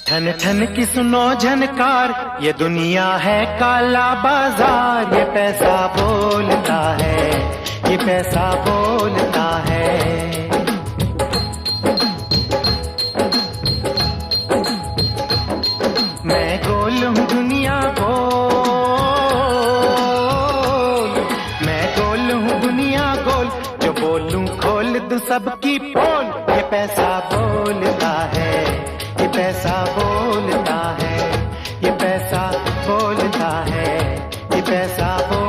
ठन ठन की सुनो झनकार, ये दुनिया है काला बाजार। ये पैसा बोलता है, ये पैसा बोलता है। मैं गोल हूँ दुनिया गोल, मैं गोल हूँ दुनिया गोल। जो बोलूं खोल दूं सबकी पोल। ये पैसा बोलता है, ये पैसा बोलता है, ये पैसा बोलता है, ये पैसा बोलता है।